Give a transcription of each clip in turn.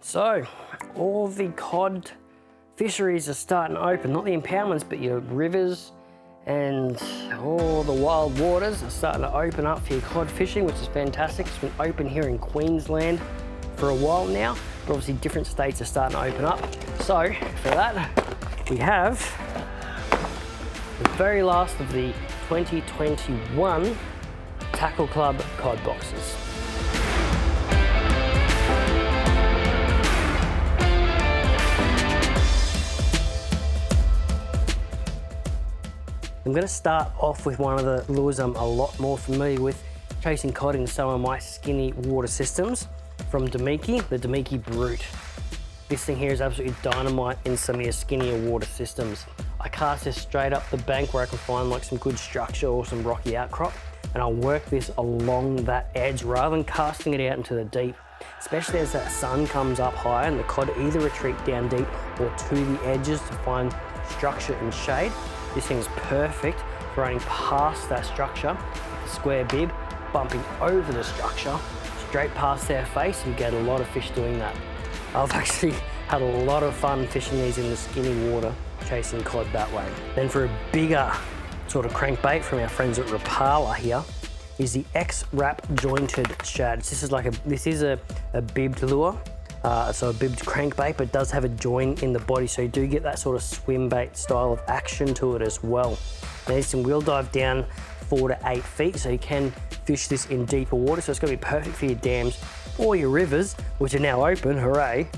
So, all the cod fisheries are starting to open, not the impoundments, but your rivers and all the wild waters are starting to open up for your cod fishing, which is fantastic. It's been open here in Queensland for a while now, but obviously different states are starting to open up. So, for that, we have the very last of the 2021 Tackle Club COD boxes. I'm going to start off with one of the lures I'm a lot more familiar with chasing cod in some of my skinny water systems from Domiki, the Domiki Brute. This thing here is absolutely dynamite in some of your skinnier water systems. I cast this straight up the bank where I can find like some good structure or some rocky outcrop, and I'll work this along that edge rather than casting it out into the deep, especially as that sun comes up high and the cod either retreat down deep or to the edges to find structure and shade. This thing's perfect for running past that structure with the square bib, bumping over the structure, straight past their face, and you get a lot of fish doing that. I've actually had a lot of fun fishing these in the skinny water, chasing cod that way. Then for a bigger sort of crankbait from our friends at Rapala here, is the X-Wrap jointed shads. This is a bibbed lure. So a bibbed crankbait, but it does have a join in the body, so you do get that sort of swim bait style of action to it as well. Now this can wheel dive down 4 to 8 feet, so you can fish this in deeper water, so it's going to be perfect for your dams or your rivers, which are now open, hooray,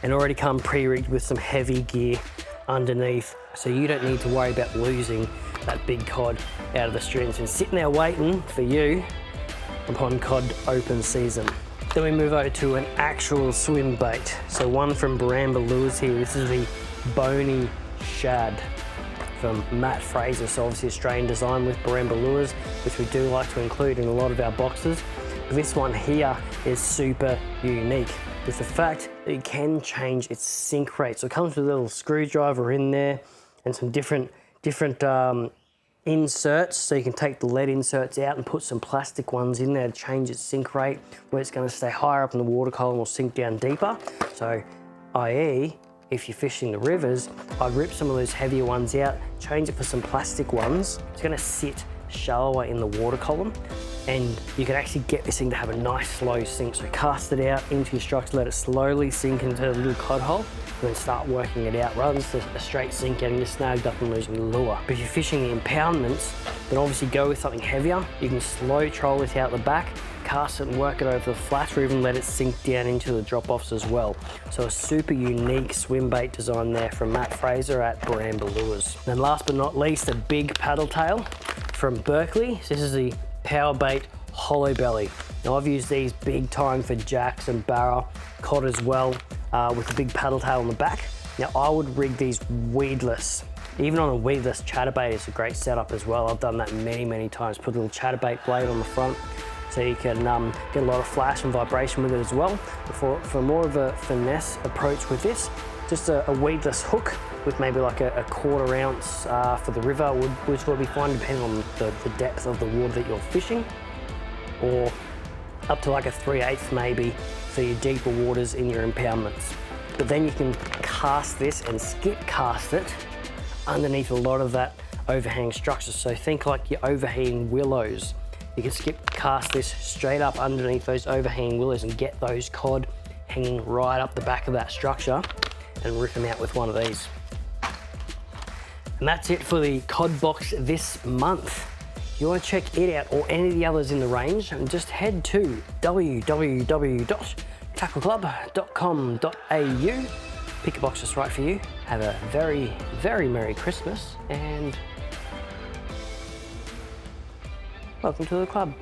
and already come pre-rigged with some heavy gear underneath, so you don't need to worry about losing that big cod out of the stream. It's been sitting there waiting for you upon cod open season. Then we move over to an actual swim bait. So one from Bramble Lures here. This is the Bony Shad from Matt Fraser. So obviously Australian design with Bramble Lures, which we do like to include in a lot of our boxes. But this one here is super unique with the fact that you can change its sink rate. So it comes with a little screwdriver in there and some different inserts, so you can take the lead inserts out and put some plastic ones in there to change its sink rate, where it's going to stay higher up in the water column or sink down deeper. So, i.e., if you're fishing the rivers, I'd rip some of those heavier ones out, change it for some plastic ones. It's going to sit shallower in the water column, and you can actually get this thing to have a nice slow sink. So cast it out into your structure, let it slowly sink into the little cod hole, and then start working it out, rather than just a straight sink getting you snagged up and losing the lure. But if you're fishing the impoundments, then obviously go with something heavier. You can slow troll it out the back, cast it and work it over the flat, or even let it sink down into the drop-offs as well. So a super unique swim bait design there from Matt Fraser at Bramble Lures. Then last but not least, a big paddle tail from Berkeley. So this is the Power Bait Hollow Belly. Now I've used these big time for jacks and barra, cod as well, with a big paddle tail on the back. Now I would rig these weedless. Even on a weedless chatterbait is a great setup as well. I've done that many times. Put a little chatterbait blade on the front, so you can get a lot of flash and vibration with it as well. For more of a finesse approach with this, just a weedless hook with maybe like a 1/4 ounce for the river, which will be fine depending on the depth of the water that you're fishing, or up to like a 3/8 maybe for your deeper waters in your impoundments. But then you can cast this and skip cast it underneath a lot of that overhang structure. So think like your overhanging willows. You can skip cast this straight up underneath those overhanging willows and get those cod hanging right up the back of that structure and rip them out with one of these. And that's it for the COD box this month. If you want to check it out or any of the others in the range, just head to www.tackleclub.com.au. Pick a box that's right for you. Have a very, very Merry Christmas and welcome to the club.